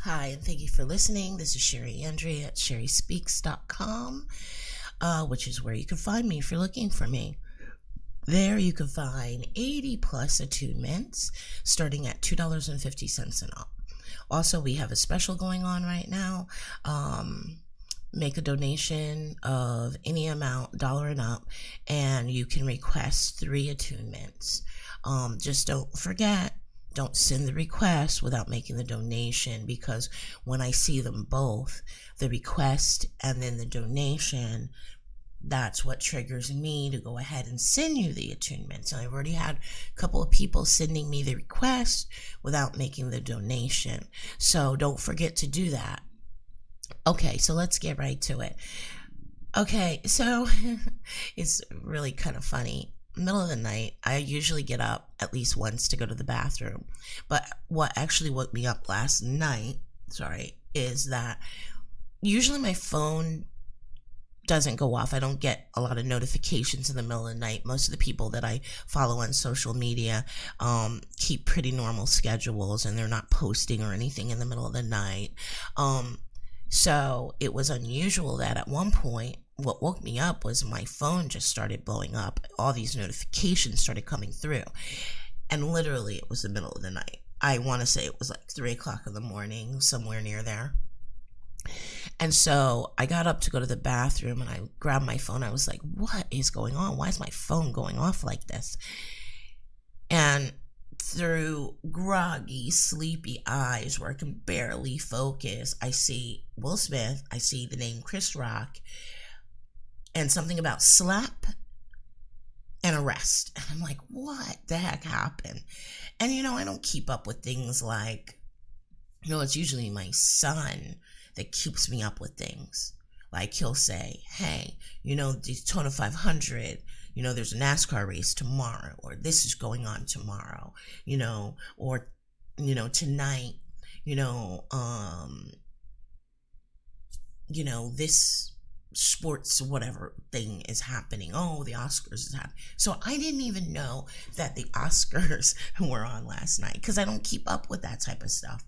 Hi, and thank you for listening. This is Sherry Andrea at sherryspeaks.com, which is where you can find me if you're looking for me. There you can find 80 plus attunements starting at $2.50 and up. Also, we have a special going on right now. Make a donation of any amount, dollar and up, and you can request 3 attunements. Just don't forget, don't send the request without making the donation, because when I see them both, the request and then the donation, that's what triggers me to go ahead and send you the attunements. And I've already had a couple of people sending me the request without making the donation. So don't forget to do that. Okay, so let's get right to it. Okay, so it's really kind of funny. Middle of the night, I usually get up at least once to go to the bathroom. But what actually woke me up last night, is that usually my phone doesn't go off. I don't get a lot of notifications in the middle of the night. Most of the people that I follow on social media keep pretty normal schedules, and they're not posting or anything in the middle of the night. So it was unusual that at one point, what woke me up was my phone just started blowing up. All these notifications started coming through. And literally, it was the middle of the night. I want to say it was like 3 o'clock in the morning, somewhere near there. And so I got up to go to the bathroom, and I grabbed my phone. I was like, what is going on? Why is my phone going off like this? And through groggy, sleepy eyes where I can barely focus, I see Will Smith, I see the name Chris Rock, and something about slap and arrest. And I'm like, what the heck happened? And I don't keep up with things like, it's usually my son that keeps me up with things. Like he'll say, hey, Daytona 500, there's a NASCAR race tomorrow, or this is going on tomorrow, or, tonight, this sports whatever thing is happening. Oh, the Oscars is happening. So I didn't even know that the Oscars were on last night, because I don't keep up with that type of stuff.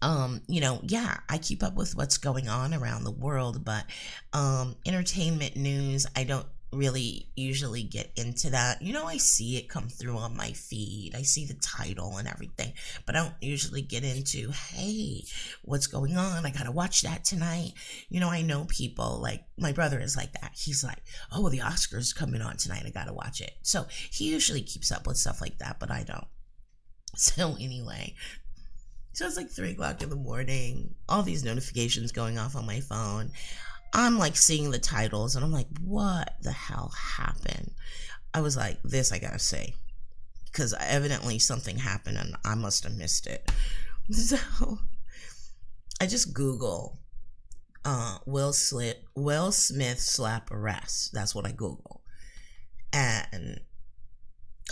I keep up with what's going on around the world, but entertainment news, I don't really usually get into that. I see it come through on my feed. I see the title and everything, but I don't usually get into, hey, what's going on? I gotta watch that tonight. I know people, like my brother is like that. He's like, oh, the Oscars coming on tonight, I gotta watch it. So he usually keeps up with stuff like that, but I don't. So anyway, so it's like 3 o'clock in the morning, all these notifications going off on my phone. I'm like seeing the titles, and I'm like, what the hell happened? I was like, this I gotta say, because evidently something happened and I must have missed it. So I just Google Will Smith slap arrest. That's what I Google. And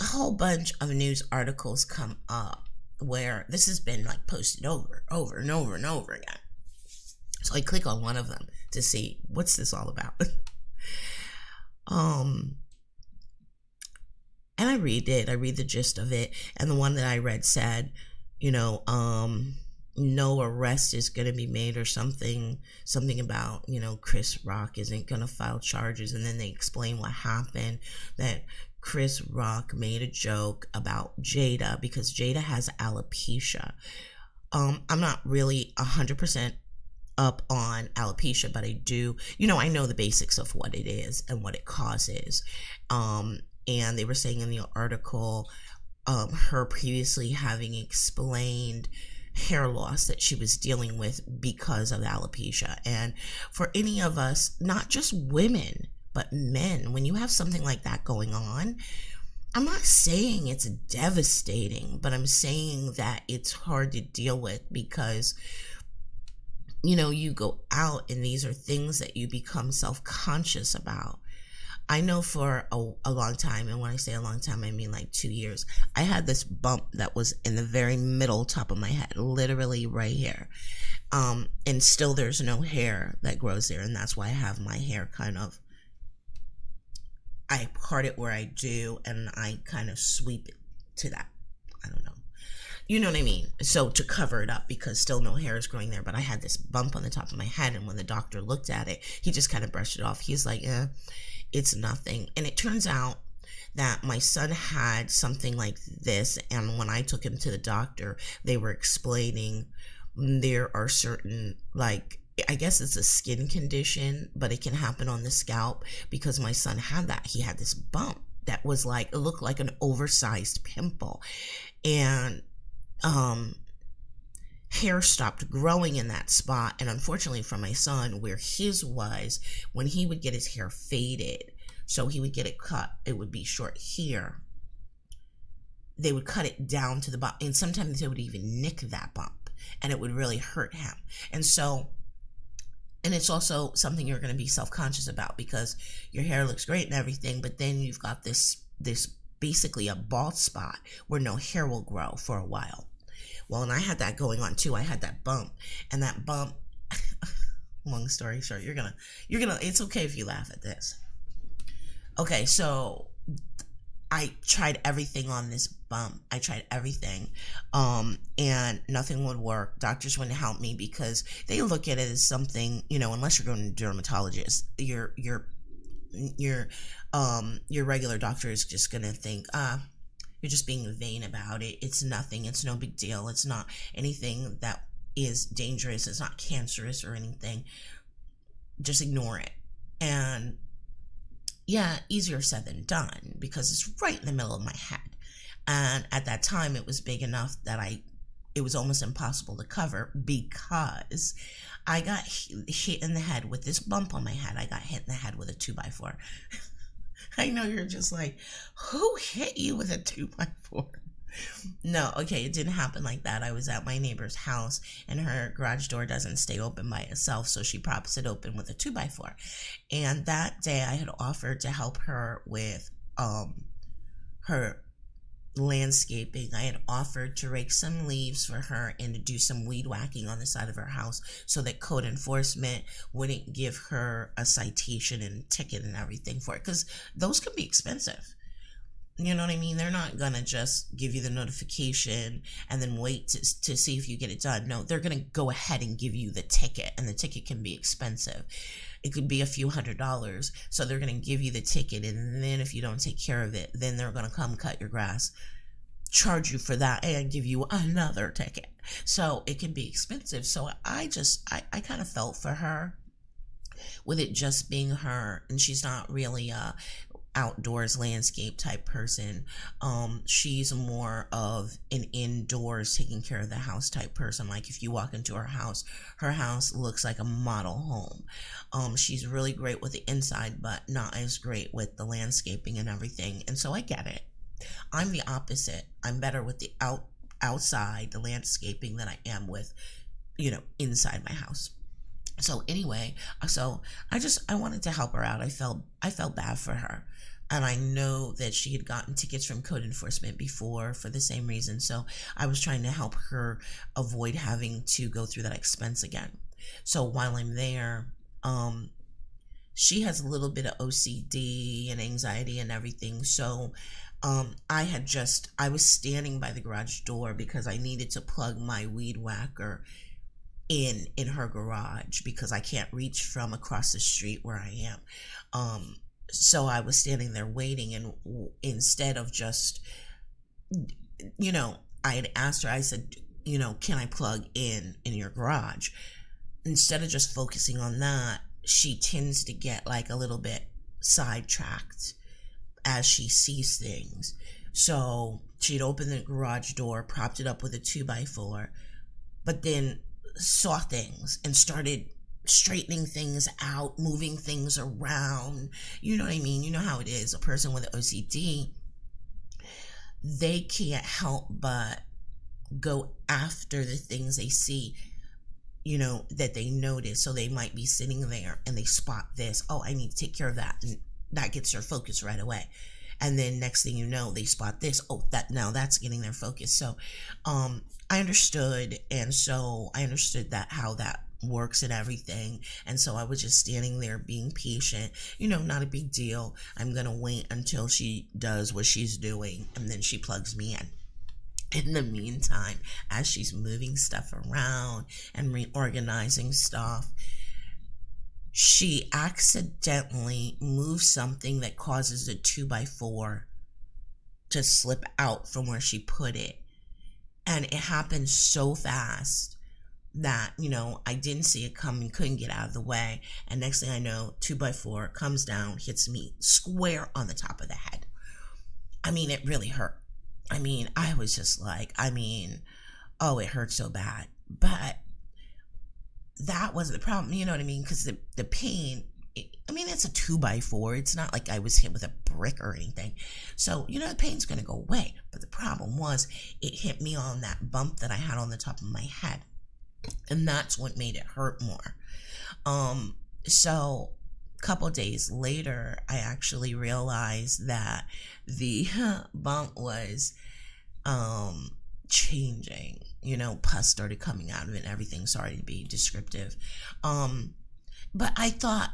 a whole bunch of news articles come up where this has been like posted over and over again. So I click on one of them to see what's this all about. And I read it. I read the gist of it. And the one that I read said, no arrest is going to be made, or something about, Chris Rock isn't going to file charges. And then they explain what happened, that Chris Rock made a joke about Jada because Jada has alopecia. I'm not really 100% up on alopecia, but I do, I know the basics of what it is and what it causes. And they were saying in the article, her previously having explained hair loss that she was dealing with because of alopecia. And for any of us, not just women, but men, when you have something like that going on, I'm not saying it's devastating, but I'm saying that it's hard to deal with because, you go out and these are things that you become self-conscious about. I know for a long time, and when I say a long time, I mean like 2 years, I had this bump that was in the very middle top of my head, literally right here. And still there's no hair that grows there, and that's why I have my hair kind of, I part it where I do, and I kind of sweep it to that. I don't know. You know what I mean? So to cover it up, because still no hair is growing there, but I had this bump on the top of my head, and when the doctor looked at it, he just kind of brushed it off. He's like, it's nothing. And it turns out that my son had something like this, and when I took him to the doctor, they were explaining there are certain, like, I guess it's a skin condition, but it can happen on the scalp, because my son had that. He had this bump that was like, it looked like an oversized pimple, and hair stopped growing in that spot. And unfortunately for my son, where his was, when he would get his hair faded, so he would get it cut, it would be short here, they would cut it down to the bottom, and sometimes they would even nick that bump, and it would really hurt him. And so, and it's also something you're going to be self-conscious about, because your hair looks great and everything, but then you've got this basically a bald spot where no hair will grow for a while. Well, and I had that going on too. I had that bump, and that bump, long story short, you're gonna, it's okay if you laugh at this. Okay, so I tried everything on this bump. I tried everything, and nothing would work. Doctors wouldn't help me, because they look at it as something, unless you're going to a dermatologist, your regular doctor is just gonna think, you're just being vain about it. It's nothing. It's no big deal. It's not anything that is dangerous. It's not cancerous or anything. Just ignore it. And yeah, easier said than done, because it's right in the middle of my head. And at that time, it was big enough that it was almost impossible to cover, because I got hit in the head with this bump on my head. I got hit in the head with a 2x4. I know you're just like, who hit you with a 2x4? No, okay, it didn't happen like that. I was at my neighbor's house, and her garage door doesn't stay open by itself, so she props it open with a 2x4. And that day I had offered to help her with her landscaping. I had offered to rake some leaves for her and to do some weed whacking on the side of her house, so that code enforcement wouldn't give her a citation and ticket and everything for it, because those can be expensive. You know what I mean? They're not gonna just give you the notification and then wait to see if you get it done. No, they're gonna go ahead and give you the ticket, and the ticket can be expensive. It could be a few $100s. So they're gonna give you the ticket, and then if you don't take care of it, then they're gonna come cut your grass, charge you for that, and give you another ticket. So it can be expensive. So I kind of felt for her, with it just being her, and she's not really outdoors landscape type person. She's more of an indoors taking care of the house type person. Like, if you walk into her house looks like a model home. She's really great with the inside, but not as great with the landscaping and everything. And so I get it. I'm the opposite. I'm better with the outside, the landscaping, than I am with, inside my house. So anyway, I wanted to help her out. I felt bad for her. And I know that she had gotten tickets from code enforcement before for the same reason. So I was trying to help her avoid having to go through that expense again. So while I'm there, she has a little bit of OCD and anxiety and everything. So I was standing by the garage door, because I needed to plug my weed whacker in her garage, because I can't reach from across the street where I am. So I was standing there waiting, and instead of just, I had asked her, I said, can I plug in your garage? Instead of just focusing on that, she tends to get like a little bit sidetracked as she sees things. So she'd opened the garage door, propped it up with a 2x4, but then saw things and started straightening things out, moving things around. You know what I mean? You know how it is. A person with OCD, they can't help but go after the things they see, that they notice. So they might be sitting there and they spot this. Oh, I need to take care of that. And that gets their focus right away. And then next thing you know, they spot this. Oh, that's getting their focus. So I understood. And so I understood how that works and everything. And so I was just standing there being patient, not a big deal. I'm going to wait until she does what she's doing, and then she plugs me in. In the meantime, as she's moving stuff around and reorganizing stuff, she accidentally moves something that causes a 2x4 to slip out from where she put it. And it happened so fast that, I didn't see it coming, couldn't get out of the way. And next thing I know, 2x4 comes down, hits me square on the top of the head. I mean, it really hurt. I mean, I was just like, oh, it hurt so bad. But that wasn't the problem, you know what I mean? Because the pain, it's a 2x4. It's not like I was hit with a brick or anything. So, the pain's going to go away. But the problem was it hit me on that bump that I had on the top of my head. And that's what made it hurt more. So a couple days later, I actually realized that the bump was changing. Pus started coming out of it and everything. Sorry to be descriptive. But I thought,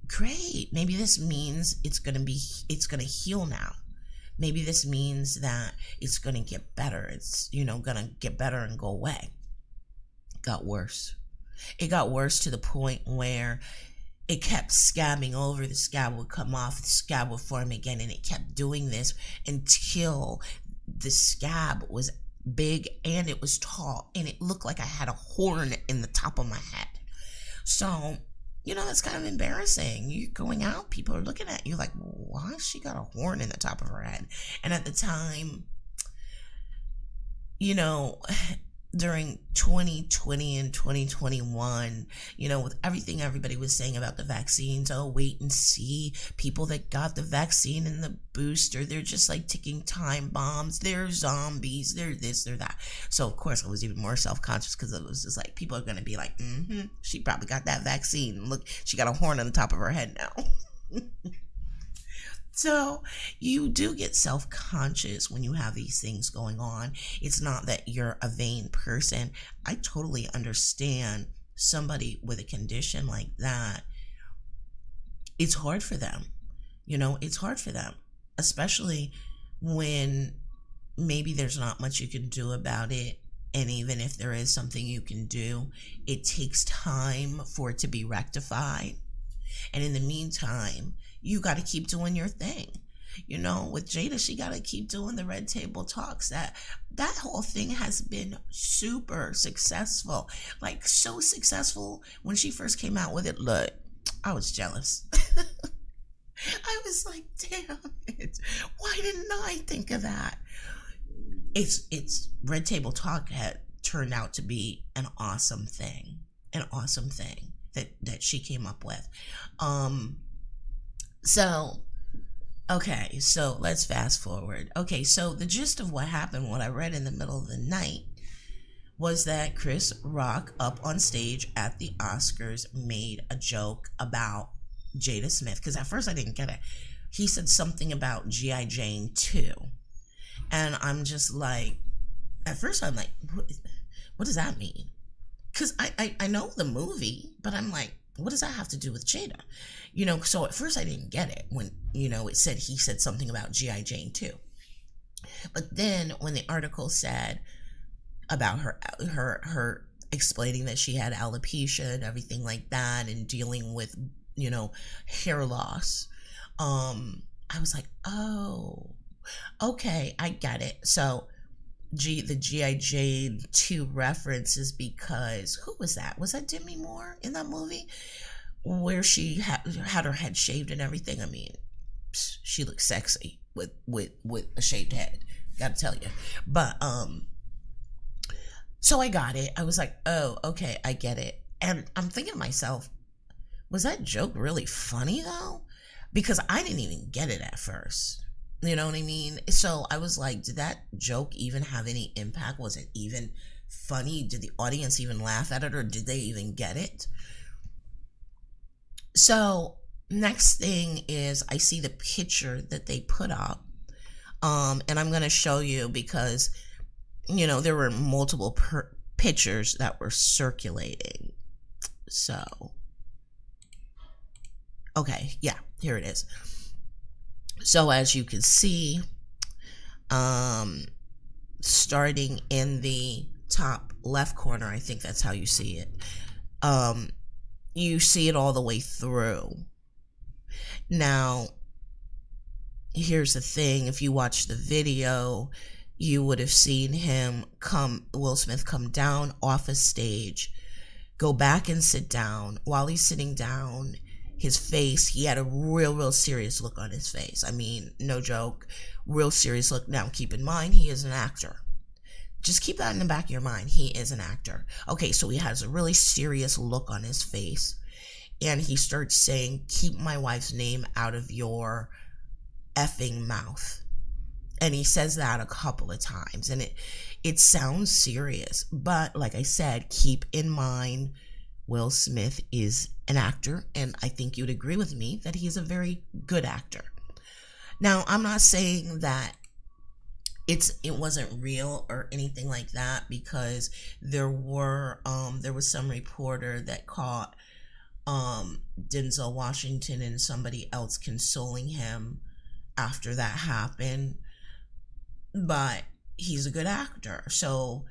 great, maybe this means it's going to heal now. Maybe this means that it's going to get better. It's, going to get better and go away. It got worse. It got worse to the point where it kept scabbing over. The scab would come off, the scab would form again, and it kept doing this until the scab was big and it was tall, and it looked like I had a horn in the top of my head. So, that's kind of embarrassing. You're going out, people are looking at you like, why has she got a horn in the top of her head? And at the time, during 2020 and 2021, with everything everybody was saying about the vaccines, oh, wait and see, people that got the vaccine and the booster, they're just like ticking time bombs, they're zombies, they're this, they're that. So of course I was even more self-conscious, because it was just like, people are going to be like, she probably got that vaccine, look, she got a horn on the top of her head now. So you do get self-conscious when you have these things going on. It's not that you're a vain person. I totally understand somebody with a condition like that. It's hard for them. It's hard for them, especially when maybe there's not much you can do about it. And even if there is something you can do, it takes time for it to be rectified. And in the meantime, you got to keep doing your thing. With Jada, she got to keep doing the Red Table Talks. That whole thing has been super successful. Like, so successful. When she first came out with it, look, I was jealous. I was like, damn it. Why didn't I think of that? It's Red Table Talk had turned out to be an awesome thing. An awesome thing that she came up with. So let's fast forward. Okay, so the gist of what happened, what I read in the middle of the night, was that Chris Rock up on stage at the Oscars made a joke about Jada Smith, because at first I didn't get it. He said something about G.I. Jane 2. And I'm just like, at first I'm like, what does that mean? Because I know the movie, but I'm like, what does that have to do with Jada? So at first I didn't get it when, he said something about G.I. Jane 2. But then when the article said about her explaining that she had alopecia and everything like that and dealing with, hair loss, I was like, oh, okay, I get it. So the G.I. Jane 2 reference is because, who was that? Was that Demi Moore in that movie? Where she had her head shaved and everything. I mean, she looked sexy with a shaved head, gotta tell you. But, so I got it. I was like, oh, okay, I get it. And I'm thinking to myself, was that joke really funny though? Because I didn't even get it at first. You know what I mean? So I was like, did that joke even have any impact? Was it even funny? Did the audience even laugh at it, or did they even get it? So next thing is I see the picture that they put up. And I'm going to show you because, there were multiple pictures that were circulating. So, okay, yeah, here it is. So as you can see, starting in the top left corner. I think that's how you see it. You see it all the way through. Now, here's the thing. If you watch the video, you would have seen Will Smith come down off a stage, go back and sit down. While he's sitting down, his face, he had a real serious look on his face. I mean, no joke, real serious look. Now, keep in mind, he is an actor. Just keep that in the back of your mind. He is an actor. Okay, so he has a really serious look on his face. And he starts saying, "Keep my wife's name out of your effing mouth." And he says that a couple of times. And it sounds serious. But like I said, keep in mind, Will Smith is an actor. And I think you'd agree with me that he's a very good actor. Now, I'm not saying that it wasn't real or anything like that, because there was some reporter that caught Denzel Washington and somebody else consoling him after that happened. But he's a good actor. So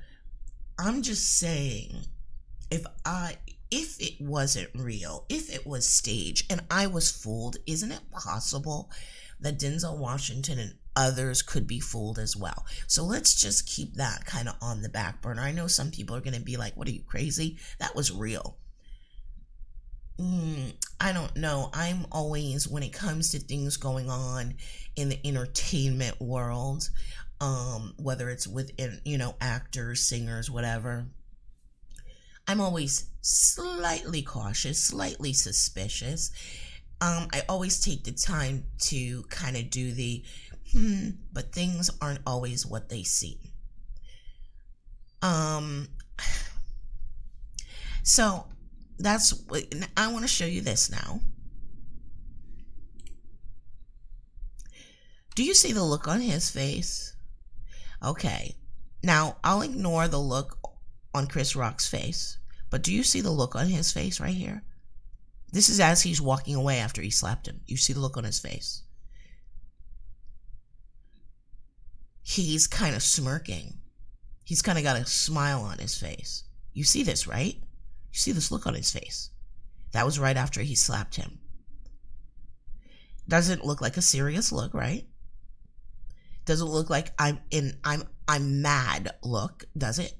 I'm just saying, if it wasn't real, if it was staged and I was fooled, isn't it possible that Denzel Washington and others could be fooled as well? So let's just keep that kind of on the back burner. I know some people are going to be like, "What, are you crazy? That was real." I don't know. I'm always, when it comes to things going on in the entertainment world, whether it's within, actors, singers, whatever, I'm always slightly cautious, slightly suspicious. I always take the time to kind of do the, but things aren't always what they seem. So that's what I want to show you this now. Do you see the look on his face? Okay. Now, I'll ignore the look on Chris Rock's face, but do you see the look on his face right here? This is as he's walking away after he slapped him. You see the look on his face. He's kind of smirking. He's kind of got a smile on his face. You see this, right? You see this look on his face. That was right after he slapped him. Doesn't look like a serious look, right? Doesn't look like I'm mad look, does it?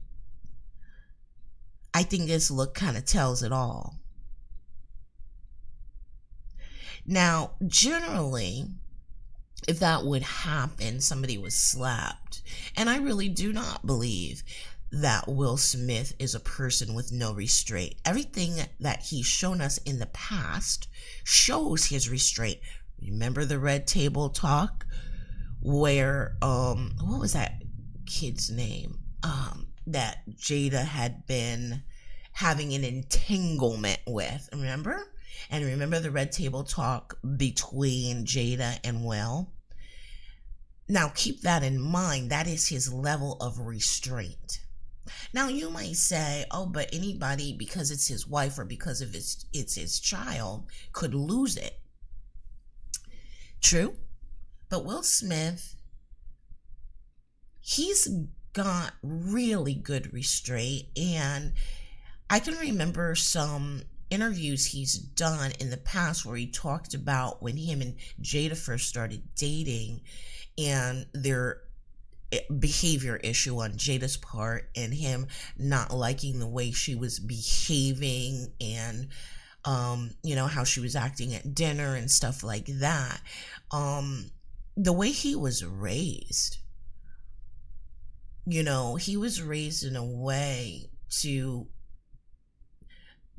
I think this look kind of tells it all. Now, generally, if that would happen, somebody was slapped. And I really do not believe that Will Smith is a person with no restraint. Everything that he's shown us in the past shows his restraint. Remember the Red Table Talk where what was that kid's name that Jada had been having an entanglement with, remember? And remember the Red Table Talk between Jada and Will? Now keep that in mind. That is his level of restraint. Now you might say, "Oh, but anybody, because it's his wife or because of it's his child, could lose it." True. But Will Smith, he's got really good restraint. And I can remember some interviews he's done in the past where he talked about when him and Jada first started dating and their behavior issue on Jada's part and him not liking the way she was behaving and how she was acting at dinner and stuff like that. The way he was raised, he was raised in a way to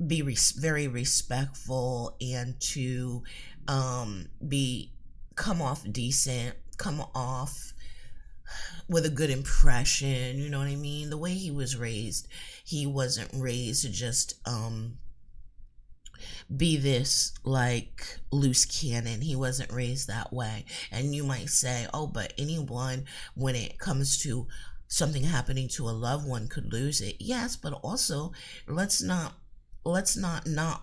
be very respectful and to come off decent, come off with a good impression, you know what I mean? The way he was raised, he wasn't raised to just be this like loose cannon. He wasn't raised that way. And you might say, "Oh, but anyone, when it comes to something happening to a loved one, could lose it." Yes, but also let's not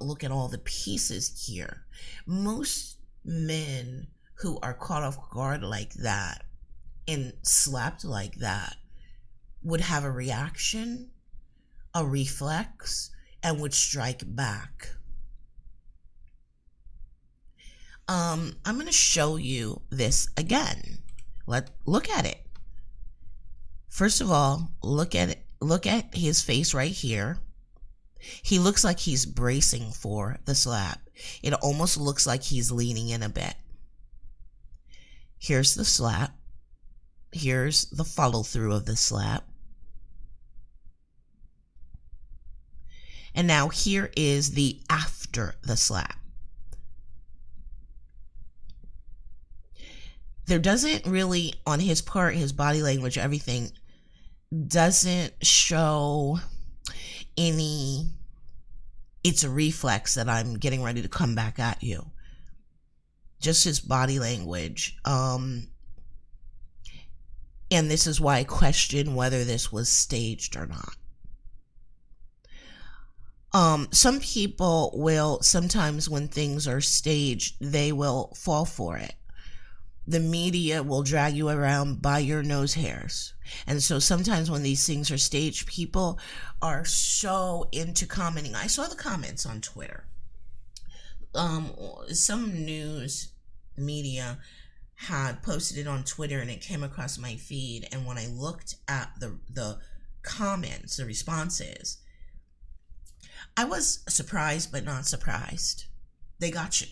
look at all the pieces here. Most men who are caught off guard like that and slapped like that would have a reaction, a reflex, and would strike back. I'm going to show you this again. Look at it. First of all, look at it. Look at his face right here. He looks like he's bracing for the slap. It almost looks like he's leaning in a bit. Here's the slap. Here's the follow through of the slap. And now here is the after the slap. There doesn't really, on his part, his body language, everything doesn't show any, it's a reflex that I'm getting ready to come back at you. Just his body language. And this is why I question whether this was staged or not. Some people will, sometimes when things are staged, they will fall for it. The media will drag you around by your nose hairs. And so sometimes when these things are staged, people are so into commenting. I saw the comments on Twitter. Some news media had posted it on Twitter and it came across my feed. And when I looked at the comments, the responses, I was surprised but not surprised. They got you.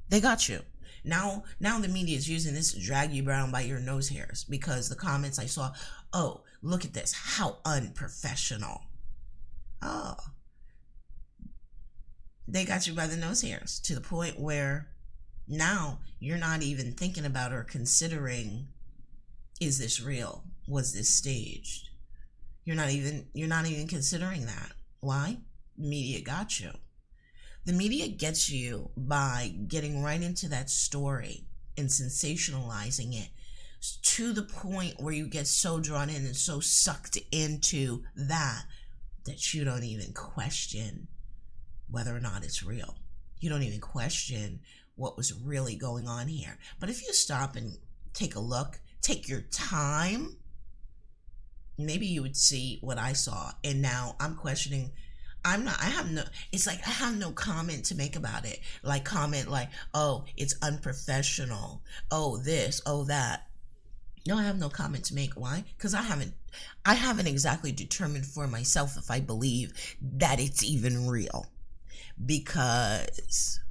They got you. Now the media is using this to drag you around by your nose hairs because the comments I saw, oh, look at this, how unprofessional. Oh, they got you by the nose hairs to the point where now you're not even thinking about or considering, is this real? Was this staged? You're not even considering that. Why? Media got you. The media gets you by getting right into that story and sensationalizing it to the point where you get so drawn in and so sucked into that you don't even question whether or not it's real. You don't even question what was really going on here. But if you stop and take a look, take your time, maybe you would see what I saw. And now I'm questioning. It's like I have no comment to make about it. Like comment like, oh, it's unprofessional. Oh, this, oh, that. No, I have no comment to make. Why? Because I haven't exactly determined for myself if I believe that it's even real. Because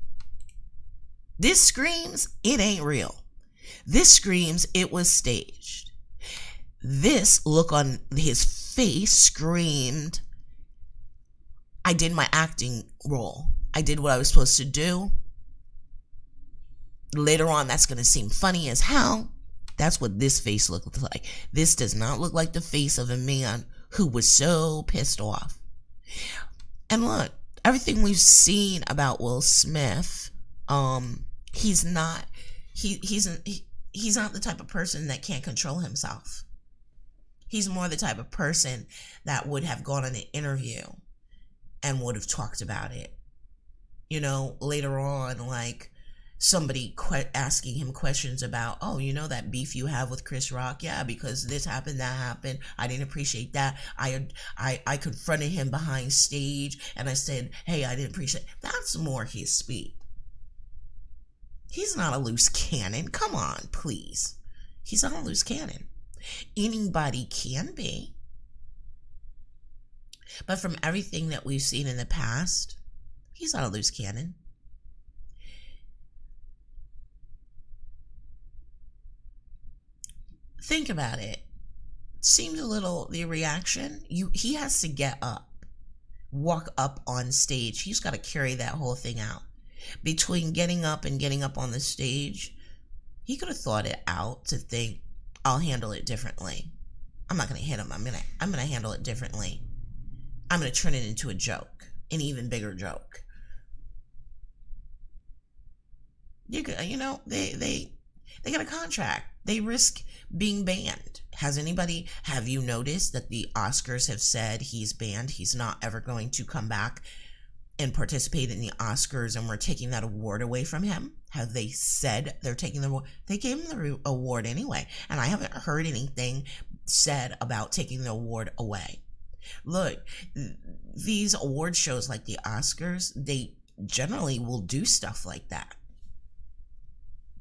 this screams it ain't real. This screams it was staged. This look on his face screamed, I did my acting role. I did what I was supposed to do. Later on, that's going to seem funny as hell. That's what this face looked like. This does not look like the face of a man who was so pissed off. And look, everything we've seen about Will Smith, he's not the type of person that can't control himself. He's more the type of person that would have gone on an interview and would have talked about it. You know, later on, like somebody asking him questions about, oh, you know that beef you have with Chris Rock? Yeah, because this happened, that happened. I didn't appreciate that. I confronted him behind stage and I said, hey, I didn't appreciate it. That's more his speed. He's not a loose cannon. Come on, please. He's not a loose cannon. Anybody can be. But from everything that we've seen in the past, he's not a loose cannon. Think about it. Seems a little, the reaction, he has to get up, walk up on stage. He's got to carry that whole thing out. Between getting up and getting up on the stage, he could have thought it out to think, I'll handle it differently. I'm not going to hit him. I'm going to handle it differently. I'm going to turn it into a joke, an even bigger joke. You know, they got a contract. They risk being banned. Have you noticed that the Oscars have said he's banned? He's not ever going to come back and participate in the Oscars, and we're taking that award away from him? Have they said they're taking the award? They gave him the award anyway, and I haven't heard anything said about taking the award away. Look, these award shows like the Oscars, they generally will do stuff like that.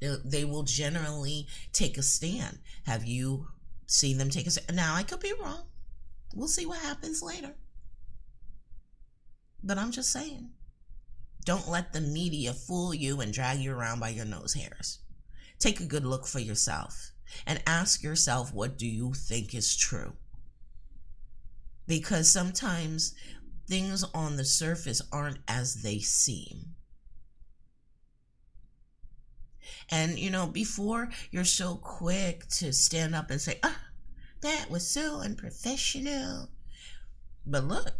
They will generally take a stand. Have you seen them take a stand? Now, I could be wrong. We'll see what happens later. But I'm just saying, don't let the media fool you and drag you around by your nose hairs. Take a good look for yourself and ask yourself, what do you think is true? Because sometimes things on the surface aren't as they seem. And, before you're so quick to stand up and say, that was so unprofessional. But look,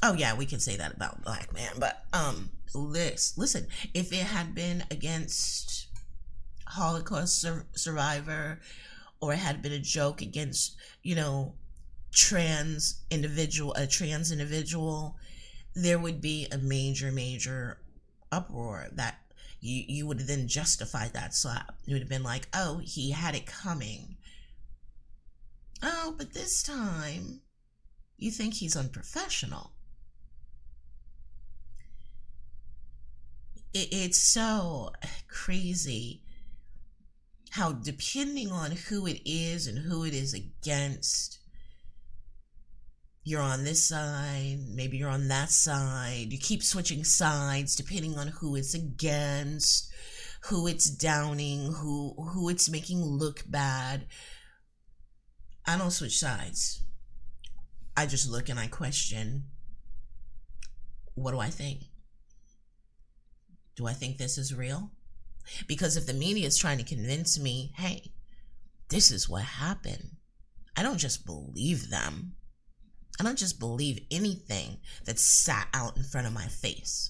oh yeah, we can say that about black man. But listen, if it had been against Holocaust survivor, or it had been a joke against, a trans individual, there would be a major uproar that you would have then justified that slap. You would have been like, oh, he had it coming. Oh, but this time you think he's unprofessional. It's so crazy how, depending on who it is and who it is against, you're on this side, maybe you're on that side. You keep switching sides depending on who it's against, who it's downing, who it's making look bad. I don't switch sides. I just look and I question, what do I think? Do I think this is real? Because if the media is trying to convince me, hey, this is what happened, I don't just believe them. I don't just believe anything that's sat out in front of my face.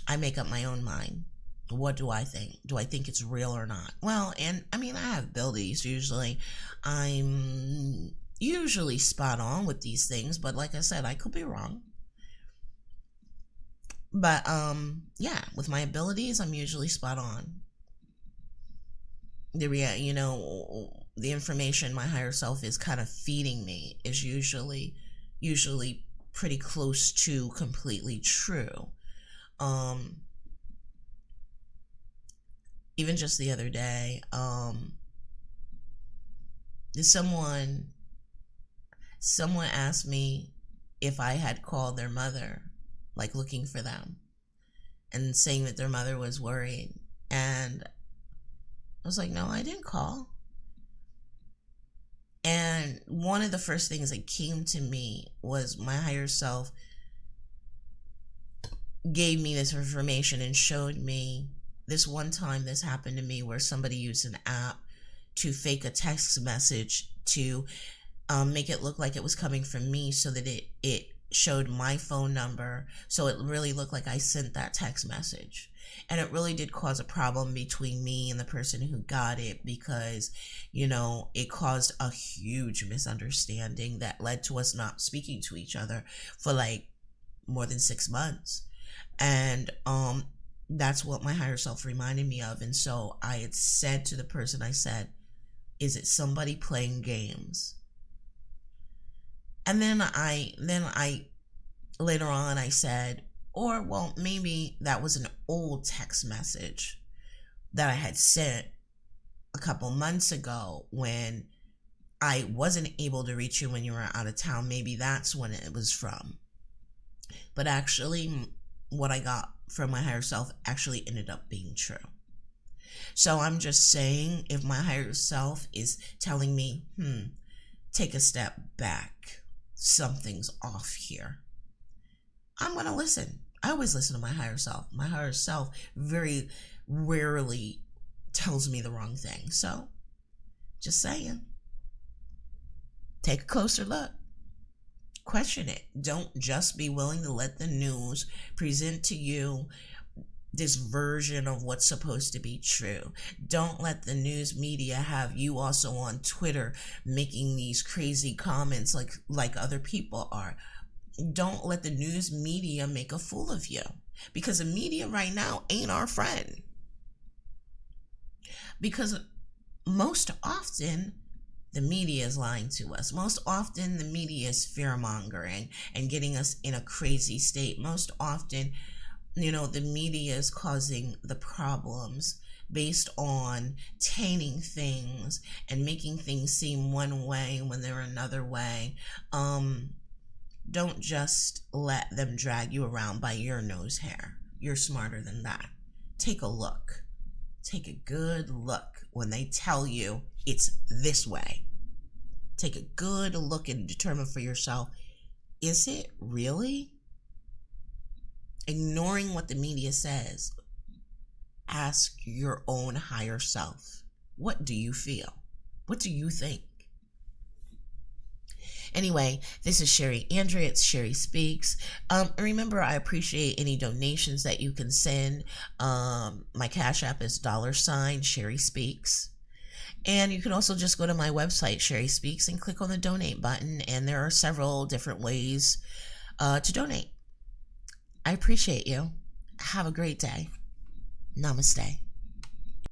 I make up my own mind. What do I think? Do I think it's real or not? Well, and I have abilities usually. I'm usually spot on with these things, but like I said, I could be wrong. But yeah, with my abilities, I'm usually spot on. The information my higher self is kind of feeding me is usually pretty close to completely true. Even just the other day, someone asked me if I had called their mother, like looking for them, and saying that their mother was worried. And I was like, no, I didn't call. And one of the first things that came to me was my higher self gave me this information and showed me this one time this happened to me where somebody used an app to fake a text message to make it look like it was coming from me, so that it showed my phone number, so it really looked like I sent that text message. And it really did cause a problem between me and the person who got it, because it caused a huge misunderstanding that led to us not speaking to each other for like more than 6 months. And that's what my higher self reminded me of. And so I had said to the person, I said, is it somebody playing games? And then I later on I said, or well, maybe that was an old text message that I had sent a couple months ago when I wasn't able to reach you when you were out of town. Maybe that's when it was from. But actually, what I got from my higher self actually ended up being true. So I'm just saying, if my higher self is telling me, take a step back, something's off here, I'm going to listen. I always listen to my higher self. My higher self very rarely tells me the wrong thing. So, just saying. Take a closer look. Question it. Don't just be willing to let the news present to you this version of what's supposed to be true. Don't let the news media have you also on Twitter making these crazy comments like other people are. Don't let the news media make a fool of you, because the media right now ain't our friend. Because most often The media is lying to us. Most often, the media is fear-mongering and getting us in a crazy state. Most often, the media is causing the problems based on tainting things and making things seem one way when they're another way. Don't just let them drag you around by your nose hair. You're smarter than that. Take a look. Take a good look when they tell you it's this way. Take a good look and determine for yourself, is it really? Ignoring what the media says, ask your own higher self. What do you feel? What do you think? Anyway, this is Sherry Andrea. It's Sherry Speaks. Remember, I appreciate any donations that you can send. My Cash App is $Sherry Speaks. And you can also just go to my website, Sherry Speaks, and click on the donate button. And there are several different ways to donate. I appreciate you. Have a great day. Namaste.